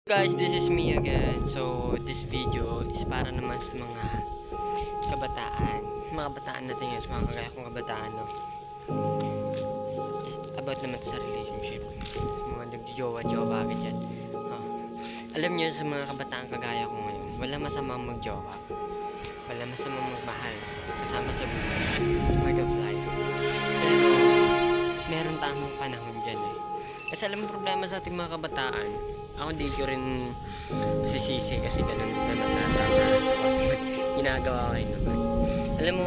Guys, this is me again. So, this video is para naman sa mga kabataan. Mga kabataan natin guys, mga kagaya kong kabataan, no? Is about naman to sa relationship. Mga nagjojowa-jowa agad dyan. Alam nyo, sa mga kabataan kagaya ko ngayon, wala masamang magjowa. Wala masamang magmahal. Kasama sa buhay. Part of life. Pero, meron tamang panahon dyan eh. Kasi alam mo problema sa ating mga kabataan, ako di ko rin masisisi kasi ganun din naman naranasan ko ginagawa ko rin naman. Alam mo,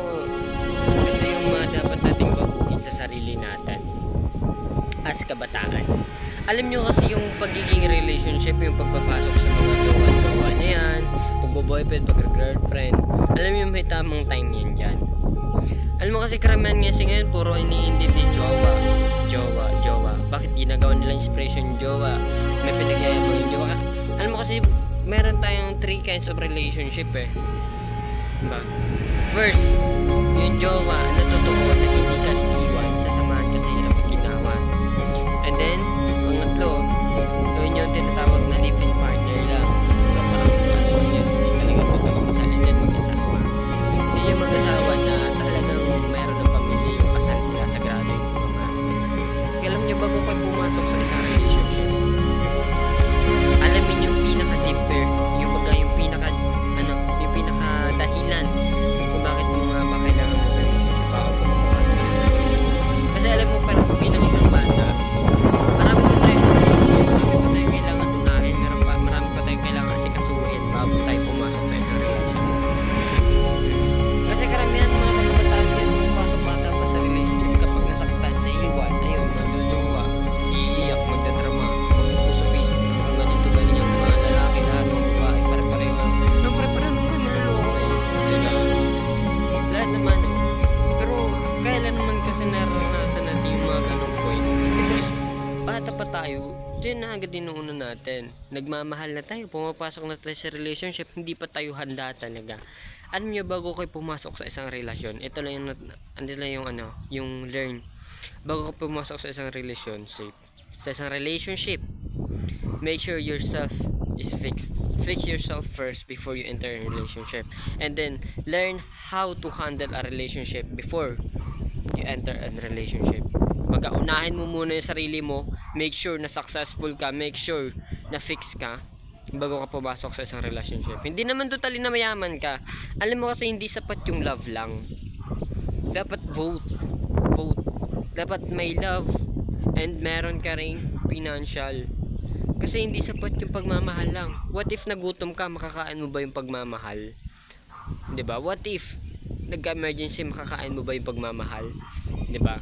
ito yung mga dapat nating baguhin sa sarili natin as kabataan. Alam nyo kasi yung pagiging relationship, yung pagpapasok sa mga jowa-jowa na yan, pagbo-boyfriend, pag-girlfriend, alam nyo may tamang time yan dyan. Alam mo kasi karamihan kasi ngayon puro iniintindi jowa. Bakit ginagawa nila inspiration jowa? May pinag-iayabang yung jowa. Alam mo kasi meron tayong 3 kinds of relationship eh. Diba? First, yung jowa na totoo na hindi ka iiwan, sasamahan ka sa hirap at ginawa. And then, pangatlo, yun yung tinatawag na live-in partner lang. Diba? Parang yun, hindi talaga totoo kasalin din mag-asawa. Hindi yung mag-asawa na talagang mayroon ng pamilya, yung kasal sila sa grado yung mga. Alam nyo bago kayo pumasok sa isang relationship, alamin yung pinaka-deeper, yung baga yung pinaka dahilan kung bakit mo nga ba kailangan mo relationship bago pumasok sa isang relationship. Kasi alam mo parang bilang isang bata, marami pa tayong kailangan unahin, marami pa tayong kailangan asikasuhin bago tayo pumasok sa isang relationship. Kasi karamihan mga pagkabataan yan, pumapasok bata pa sa relationship kapag nasaktan, naiiwan, ayun, maluluwa, iiyak, magdadrama, magpuso Facebook, kung ganito ganyan, mga lalaki lahat, mga babae, pare-pareho. No, pare-pareho naman, maluluwa eh. Lahat naman eh. Pero, kailan naman kasi naranasan natin yung mga ganong point? Because, bata pa tayo, yun na agad inuuna natin. Nagmamahal na tayo, pumapasok na tayo sa relationship, hindi pa tayo handa talaga. Alam nyo, bago kayo pumasok sa isang relasyon, ito lang yung learn. Bago kayo pumasok sa isang relationship, make sure yourself is fixed. Fix yourself first before you enter a relationship. And then, learn how to handle a relationship before you enter a relationship. Unahin mo muna yung sarili mo, make sure na successful ka, make sure na fix ka bago ka pumasok sa isang relationship. Hindi naman totally na mayaman ka. Alam mo kasi hindi sapat yung love lang. Dapat both. Dapat may love and meron ka ring financial. Kasi hindi sapat yung pagmamahal lang. What if nagutom ka, makakain mo ba yung pagmamahal? 'Di ba? What if nagka-emergency, makakain mo ba yung pagmamahal? 'Di ba?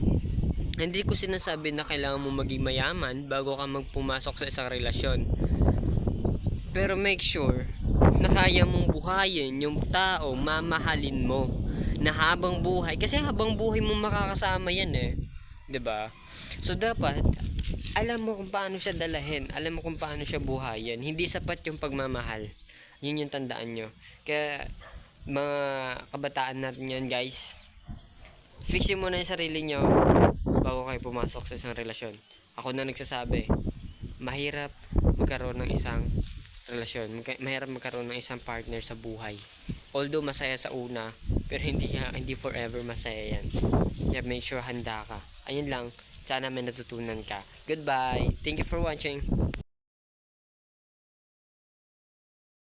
Hindi ko sinasabi na kailangan mo maging mayaman bago ka magpumasok sa isang relasyon. Pero make sure na kaya mong buhayin yung tao, mamahalin mo na habang buhay. Kasi habang buhay mo makakasama yan eh. 'Di ba? So dapat, alam mo kung paano siya dalahin. Alam mo kung paano siya buhayin. Hindi sapat yung pagmamahal. Yun yung tandaan nyo. Kaya, mga kabataan natin yan guys, fixin mo na yung sarili nyo bago kayo pumasok sa isang relasyon. Ako na nagsasabi, mahirap magkaroon ng isang relasyon, mahirap magkaroon ng isang partner sa buhay. Although masaya sa una, pero hindi forever masaya yan. Kaya make sure handa ka. Ayun lang, sana may natutunan ka. Goodbye. Thank you for watching.